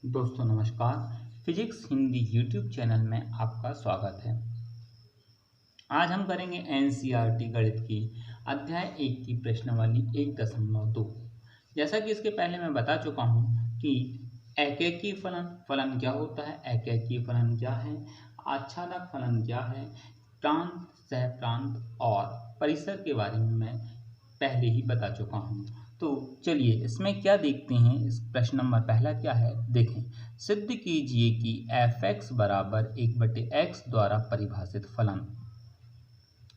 दोस्तों नमस्कार। Physics Hindi YouTube channel में आपका स्वागत है। आज हम करेंगे एनसीईआरटी गणित की अध्याय 1 की प्रश्नावली 1.2। जैसा कि इसके पहले मैं बता चुका हूं कि एकैकी फलन क्या होता है, एकैकी फलन क्या है, आच्छादक फलन क्या है, प्रांत, सहप्रांत और परिसर के बारे में मैं पहले ही बता चुका हूं। तो चलिए इसमें क्या देखते हैं। इस प्रश्न नंबर पहला क्या है, देखें। सिद्ध कीजिए कि f(x) बराबर 1/x द्वारा परिभाषित फलन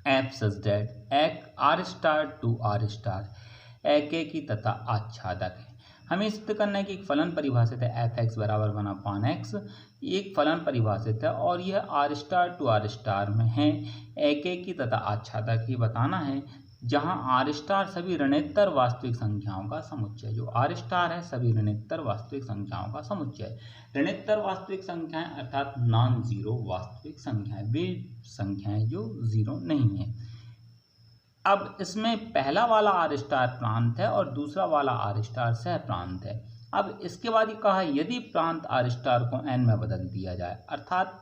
f such that r to r एकैकी तथा आच्छादक है। हमें सिद्ध करना है कि एक फलन परिभाषित है f(x) बराबर 1/x, एक फलन परिभाषित है और यह r टू r में है, एकैकी तथा आच्छादक। ये बताना है जहां r सभी ऋणोत्तर वास्तविक संख्याओं का समुच्चय, जो r है सभी ऋणोत्तर वास्तविक संख्याओं का समुच्चय। ऋणोत्तर वास्तविक संख्याएं अर्थात नॉन जीरो वास्तविक संख्याएं, वे संख्याएं जो जीरो नहीं है। अब इसमें पहला वाला r प्रांत है और दूसरा वाला r सहप्रांत है। अब इसके बाद ये कहा यदि प्रांत r को n में बदल दिया जाए, अर्थात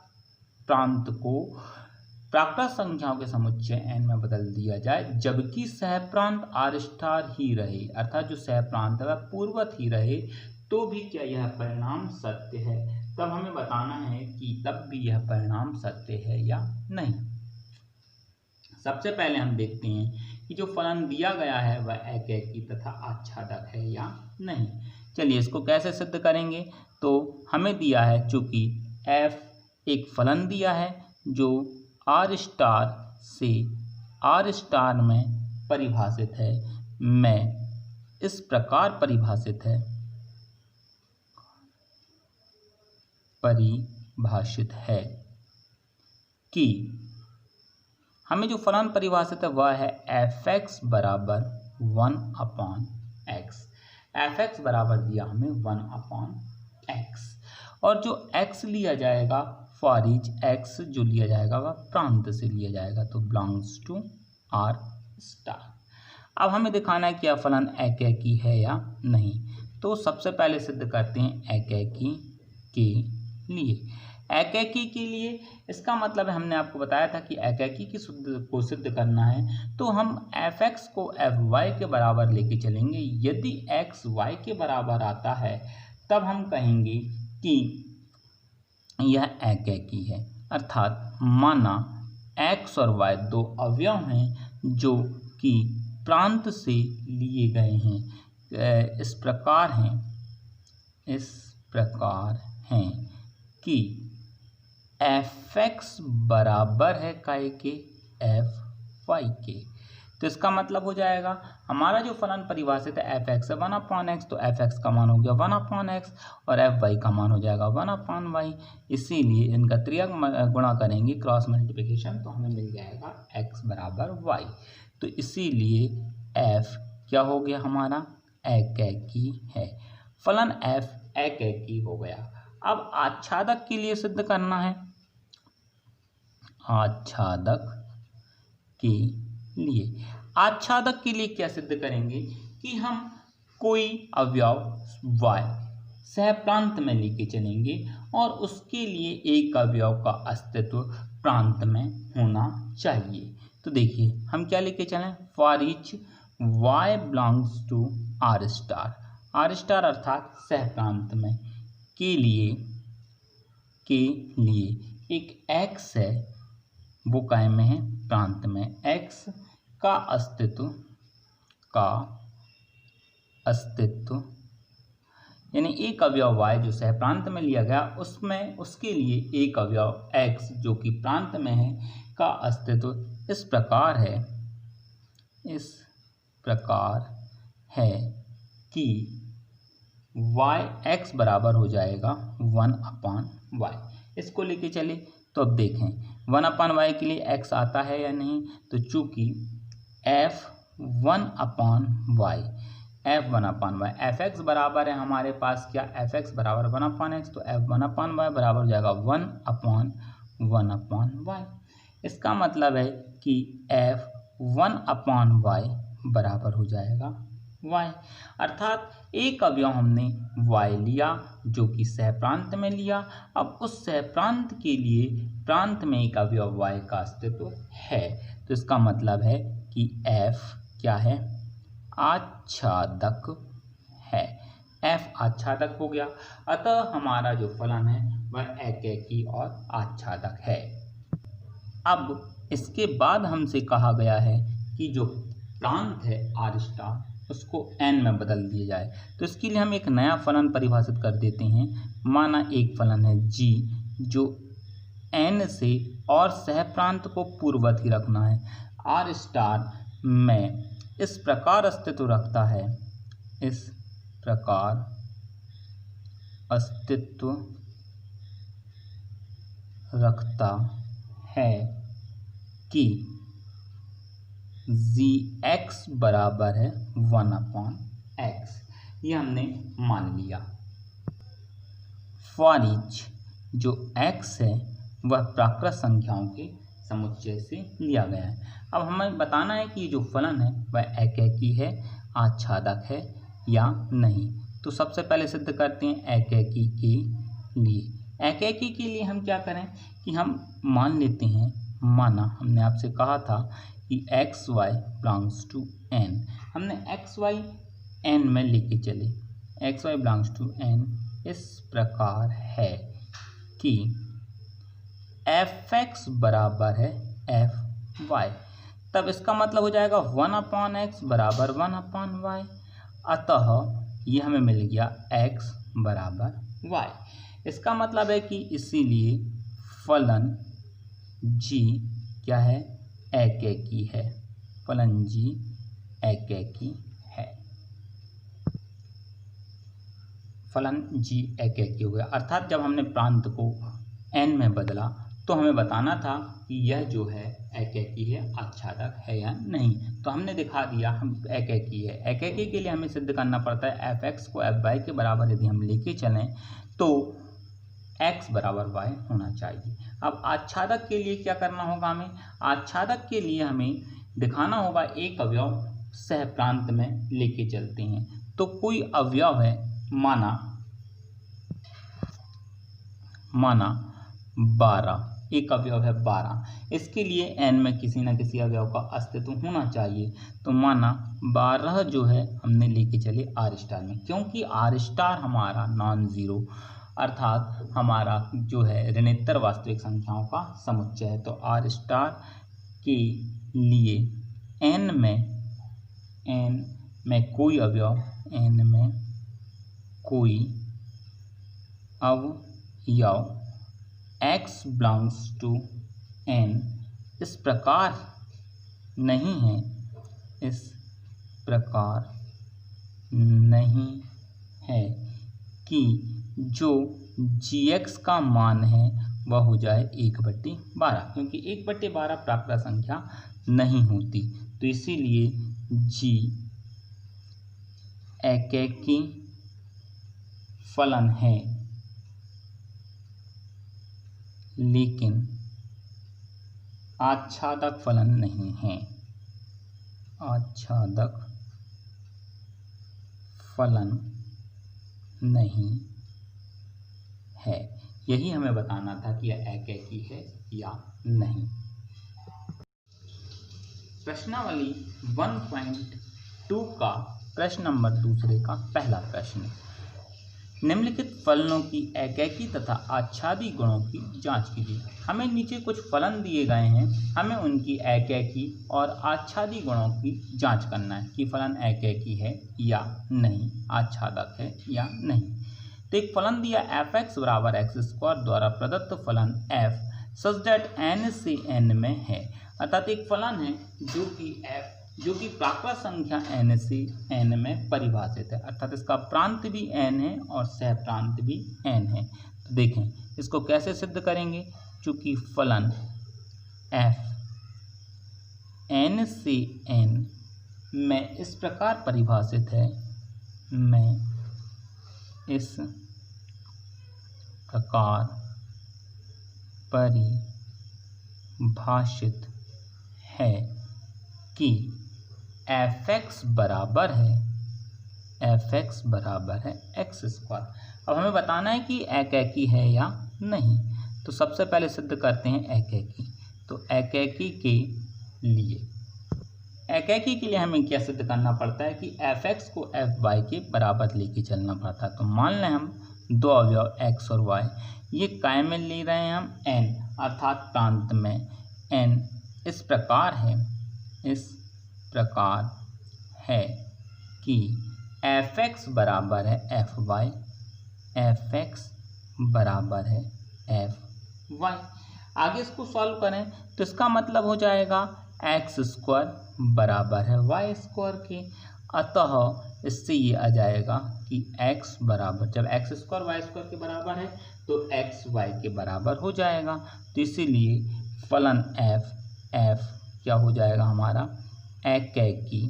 प्रांत को प्राकृत संख्याओं के समुच्चय n में बदल दिया जाए, जबकि सहप्रांत r ही रहे, अर्थात जो सहप्रांत है वह पूर्ववत ही रहे, तो भी क्या यह परिणाम सत्य है। तब हमें बताना है कि तब भी यह परिणाम सत्य है या नहीं। सबसे पहले हम देखते हैं कि जो फलन दिया गया है वह एकैकी तथा आच्छादक है या नहीं। चलिए इसको कैसे सिद्ध करेंगे। तो हमें दिया है, चूंकि f एक फलन दिया है जो r से r में परिभाषित है, मैं इस प्रकार परिभाषित है कि हमें जो फलन परिभाषित है वह है f(x) बराबर 1/x। f(x) बराबर दिया हमें 1/x और जो x लिया जाएगा फॉर ईच x जो लिया जाएगा वह प्रांत से लिया जाएगा, तो बिलोंग्स टू r स्टार। अब हमें दिखाना है कि यह फलन एकैकी है या नहीं। तो सबसे पहले सिद्ध करते हैं एकैकी के लिए। एकैकी के लिए इसका मतलब है, हमने आपको बताया था कि एकैकी को सिद्ध करना है तो हम f(x) को fy के बराबर लेके चलेंगे। यदि x y के बराबर आता है तब हम कहेंगे कि यह एकैकी है, अर्थात माना x और y दो अवयव हैं जो कि प्रांत से लिए गए हैं। इस प्रकार हैं कि f(x) बराबर है काय के fy के। तो इसका मतलब हो जाएगा हमारा जो फलन परिभाषित है f(x) है 1/x, तो f(x) का मान हो गया 1/x और fy का मान हो जाएगा 1/y। इसीलिए इनका त्रियक गुणा करेंगे, क्रॉस मल्टीप्लिकेशन, तो हमें मिल जाएगा x बराबर y। तो इसीलिए f क्या हो गया हमारा, एकैकी है। फलन f एकैकी हो गया। अब आच्छादक के लिए सिद्ध करना है। आच्छादक के लिए क्या सिद्ध करेंगे कि हम कोई अवयव y सहप्रांत में लेके चलेंगे और उसके लिए एक अवयव का अस्तित्व प्रांत में होना चाहिए। तो देखिए हम क्या लेके चलें, for each y belongs to r अर्थात सहप्रांत में के लिए एक x है, वो काय में है, प्रांत में। x का अस्तित्व यानी एक अवयव y जो सहप्रांत में लिया गया उसके लिए एक अवयव x जो कि प्रांत में है का अस्तित्व इस प्रकार है कि x बराबर हो जाएगा 1/y। इसको लेके चले तो अब देखें 1/y के लिए x आता है या नहीं। तो चूंकि f(x) बराबर है हमारे पास क्या, f(x) बराबर 1/x, तो f(1/y) बराबर हो जाएगा 1/1/y। इसका मतलब है कि f 1/y बराबर हो जाएगा y। अर्थात एक अवयव हमने y लिया जो कि सहप्रांत में लिया। अब उस सहप्रांत के लिए प्रांत में एक अवयव y का अस्तित्व है, तो इसका मतलब है कि f क्या है, आच्छादक है। f आच्छादक हो गया, अतः हमारा जो फलन है वह एकैकी और आच्छादक है। अब इसके बाद हमसे कहा गया है कि जो प्रांत है r स्टार उसको n में बदल दिया जाए, तो इसके लिए हम एक नया फलन परिभाषित कर देते हैं। माना एक फलन है g जो n से और सहप्रांत को पूर्ववत ही रखना है। r स्टार में इस प्रकार अस्तित्व रखता है, इस प्रकार अस्तित्व रखता है कि gx बराबर है 1/x। ये हमने मान लिया। फॉर ईच जो x है वह प्राकृत संख्याओं के समुच्चय से लिया गया है। अब हमें बताना है कि जो फलन है वह एकैकी है, आच्छादक है या नहीं। तो सबसे पहले सिद्ध करते हैं एकैकी के लिए। एकैकी के लिए हम क्या करें कि हम मान लेते हैं, माना हमने आपसे कहा था कि x y belongs to n, हमने एक्स वाई n में लेके चले। X y belongs to n इस प्रकार है कि fx बराबर है fy, तब इसका मतलब हो जाएगा 1/x बराबर 1/y। अतः ये हमें मिल गया x बराबर y। इसका मतलब है कि इसीलिए फलन g क्या है, एकैकी है। फलन g एकैकी है। फलन g एकैकी हो गया। अर्थात जब हमने प्रांत को n में बदला तो हमें बताना था कि यह जो है एकैकी है, आच्छादक है या नहीं। तो हमने दिखा दिया हम एकैकी है। एकैकी के लिए हमें सिद्ध करना पड़ता है fx को fy के बराबर यदि हम लेके चलें तो x बराबर y होना चाहिए। अब आच्छादक के लिए क्या करना होगा, हमें आच्छादक के लिए हमें दिखाना होगा एक अवयव सहप्रांत में लेके चलते हैं। तो कोई अवयव है, माना 12, एक अवयव है 12, इसके लिए n में किसी न किसी अवयव का अस्तित्व होना चाहिए। तो माना 12 जो है हमने लेके चले r स्टार में, क्योंकि r स्टार हमारा नॉन ज़ीरो अर्थात हमारा जो है ऋणोत्तर वास्तविक संख्याओं का समुच्चय है। तो r स्टार के लिए n में कोई अवयव, n में कोई अवयव x बिलोंग्स टू n इस प्रकार नहीं है, इस प्रकार नहीं है कि जो gx का मान है वह हो जाए 1/12, क्योंकि 1/12 प्राकृत संख्या नहीं होती। तो इसीलिए g एकैकी फलन है, लेकिन आच्छादक फलन नहीं है। आच्छादक फलन नहीं है, यही हमें बताना था कि यह एकैकी है या नहीं। प्रश्नावली 1.2 का प्रश्न नंबर 2 का पहला प्रश्न, निम्नलिखित फलनों की एकैकी तथा आच्छादी गुणों की जांच कीजिए। हमें नीचे कुछ फलन दिए गए हैं, हमें उनकी एकैकी और आच्छादी गुणों की जांच करना है कि फलन एकैकी है या नहीं, आच्छादक है या नहीं। तो एक फलन दिया fx बराबर x² द्वारा प्रदत्त फलन f सच दैट n से n में है। अर्थात एक फलन है जो कि प्राकृत संख्या n से n में परिभाषित है, अर्थात इसका प्रांत भी n है और सहप्रांत भी n है। तो देखें इसको कैसे सिद्ध करेंगे। चूंकि फलन f n से n में इस प्रकार परिभाषित है, में इस प्रकार परिभाषित है कि fx बराबर है एफ एक्स बराबर है एक्स स्क्वायर। अब हमें बताना है कि एकैकी है या नहीं, तो सबसे पहले सिद्ध करते हैं एकैकी। तो एकैकी के लिए हमें क्या सिद्ध करना पड़ता है कि एफ एक्स को एफ वाई के बराबर लेके चलना पड़ता है। तो मान लें हम दो अवयव एक्स और वाई, ये काय में ले रहे हैं हम एन, अर्थात प्रांत में एन इस प्रकार है कि एफ एक्स बराबर है एफ वाई, एफ एक्स बराबर है एफ वाई। आगे इसको सॉल्व करें तो इसका मतलब हो जाएगा एक्स स्क्वायर बराबर है वाई स्क्वायर के। अतः इससे ये आ जाएगा कि x बराबर, जब एक्स स्क्वायर वाई स्क्वायर के बराबर है तो x वाई के बराबर हो जाएगा। तो इसीलिए फलन f क्या हो जाएगा हमारा एकैकी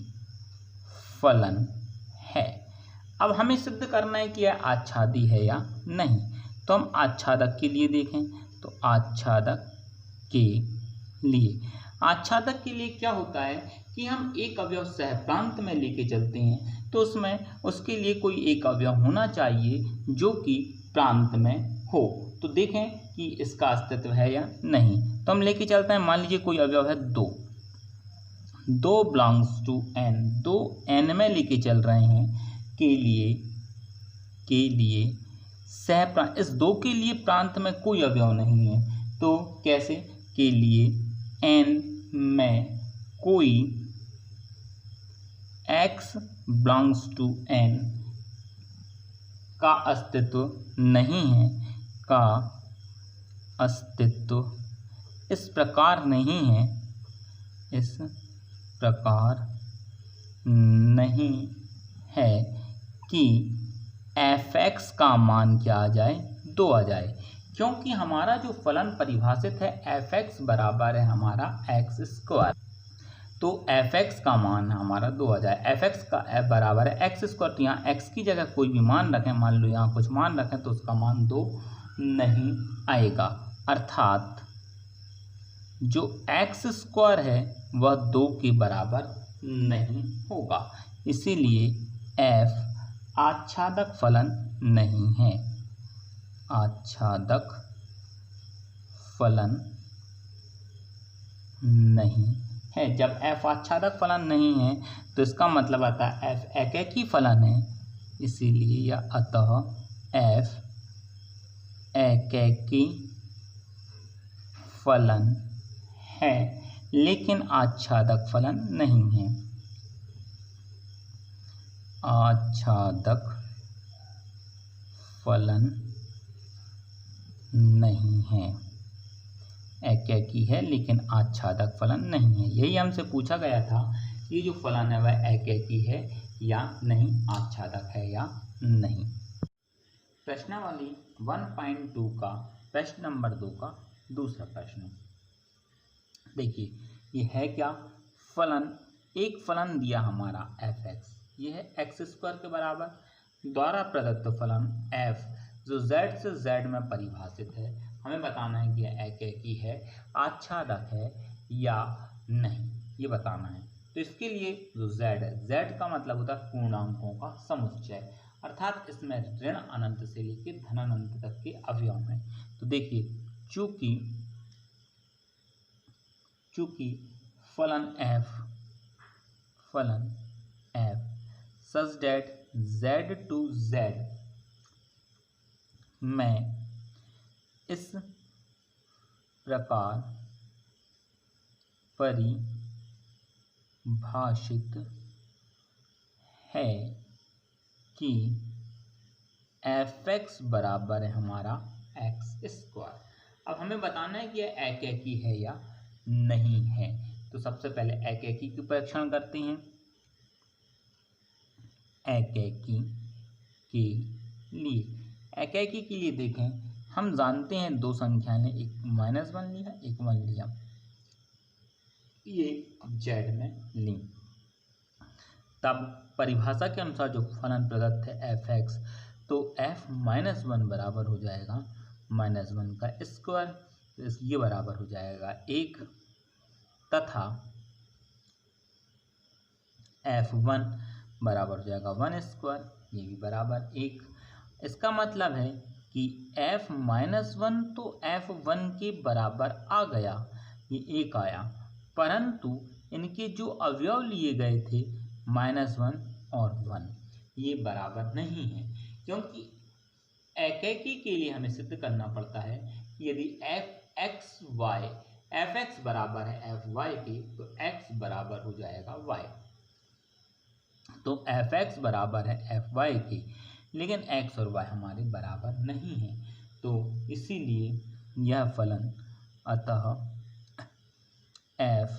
फलन है। अब हमें सिद्ध करना है कि यह आच्छादी है या नहीं। तो हम आच्छादक के लिए देखें, तो आच्छादक के लिए क्या होता है कि हम एक अवयव सहप्रांत में लेके चलते हैं, तो उसके लिए कोई एक अवयव होना चाहिए जो कि प्रांत में हो। तो देखें कि इसका अस्तित्व है या नहीं। तो हम लेके चलते हैं, मान लीजिए कोई अवयव है दो बिलोंग्स टू n, दो n में लेके चल रहे हैं के लिए सहप्रांत, इस दो के लिए प्रांत में कोई अवयव नहीं है। तो कैसे, के लिए n में कोई x बिलोंग्स टू n का अस्तित्व नहीं है, का अस्तित्व इस प्रकार नहीं है कि एफ एक्स का मान क्या आ जाए, 2 आ जाए। क्योंकि हमारा जो फलन परिभाषित है एफ एक्स बराबर है हमारा एक्स स्क्वायर, तो एफ एक्स का मान हमारा 2 आ जाए। एफ एक्स का एफ बराबर है एक्स स्क्वायर, तो यहाँ एक्स की जगह कोई भी मान रखें, मान लो यहाँ कुछ मान रखें, तो उसका मान 2 नहीं आएगा। अर्थात जो एक्स स्क्वायर है वह 2 के बराबर नहीं होगा। इसीलिए एफ आच्छादक फलन नहीं है, आच्छादक फलन नहीं है। जब एफ आच्छादक फलन नहीं है तो इसका मतलब आता है एफ एकैकी फलन है, इसीलिए यह अतः एफ एकैकी फलन है, लेकिन आच्छादक फलन नहीं है। आच्छादक फलन नहीं है, एकैकी है लेकिन आच्छादक फलन नहीं है। यही हमसे पूछा गया था कि ये जो फलन है वह एकैकी है या नहीं, आच्छादक है या नहीं। प्रश्नावली 1.2 का प्रश्न नंबर 2 का दूसरा प्रश्न देखिए, ये है क्या, एक फलन दिया हमारा एफ एक्स, ये है एक्स स्क्वायर के बराबर, द्वारा प्रदत्त फलन एफ जो z से z में परिभाषित है। हमें बताना है कि यह एकैकी है, आच्छादक है या नहीं, ये बताना है। तो इसके लिए जो z है, z का मतलब होता है पूर्णांकों का समुच्चय, अर्थात इसमें ऋण अनंत से लेकर धन अनंत तक के अवयव हैं। तो देखिए, चूंकि फलन f such that z to z में इस प्रकार परिभाषित है कि एफ एक्स बराबर है हमारा एक्स स्क्वायर। अब हमें बताना है कि यह एकैकी है या नहीं है। तो सबसे पहले एकैकी की परीक्षण करते हैं। एकैकी के लिए देखें, हम जानते हैं दो संख्या ने, एक -1 लिया एक 1 लिया, ये जेड में ली, तब परिभाषा के अनुसार जो फलन प्रदत्त है एफ एक्स, तो f -1 बराबर हो जाएगा -1 का स्क्वायर, ये बराबर हो जाएगा 1, तथा f1 बराबर हो जाएगा 1², ये भी बराबर 1। इसका मतलब है कि f-1 तो f1 के बराबर आ गया, ये 1 आया, परंतु इनके जो अवयव लिए गए थे -1 और 1, ये बराबर नहीं है, क्योंकि एकेकी के लिए हमें सिद्ध करना पड़ता है कि यदि fx बराबर है fy के, तो x बराबर हो जाएगा y। तो fx बराबर है fy के, लेकिन x और y हमारे बराबर नहीं है, तो इसीलिए यह फलन अतः f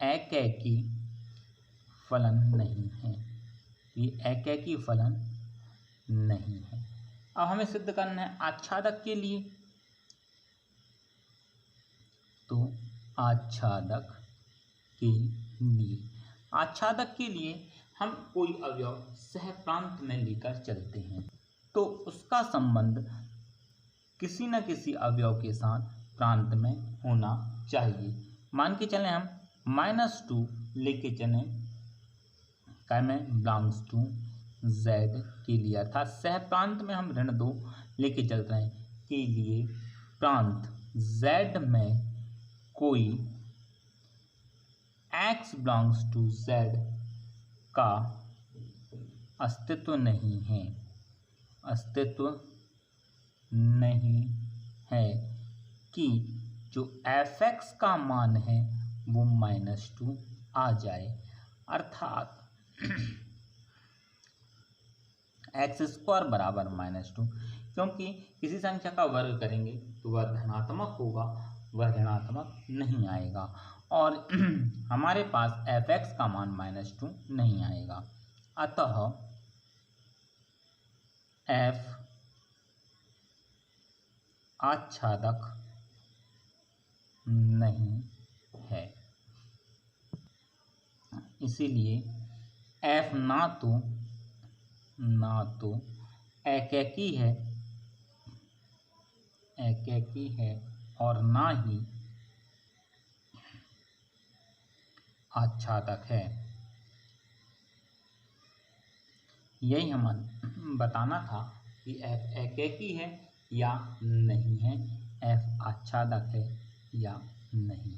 एकैकी फलन नहीं है, ये एकैकी फलन नहीं है। अब हमें सिद्ध करना है आच्छादक के लिए, तो आच्छादक के लिए हम कोई अवयव सहप्रांत में लेकर चलते हैं, तो उसका संबंध किसी न किसी अवयव के साथ प्रांत में होना चाहिए। मान के चलें हम -2 लेके चलें क्या में बिलोंग्स टू z के लिए, अर्थात सहप्रांत में हम -2 लेके चल रहे हैं के लिए प्रांत z में कोई x बिलोंग्स टू z का अस्तित्व नहीं है कि जो fx का मान है वो -2 आ जाए, अर्थात x² बराबर -2, क्योंकि किसी संख्या का वर्ग करेंगे तो वह धनात्मक होगा, वह ऋणात्मक नहीं आएगा, और हमारे पास fx का मान -2 नहीं आएगा, अतः f आच्छादक नहीं है। इसीलिए f ना तो एकैकी है और ना ही आच्छादक है। यही हमें बताना था कि f एकैकी है या नहीं है, f आच्छादक है या नहीं।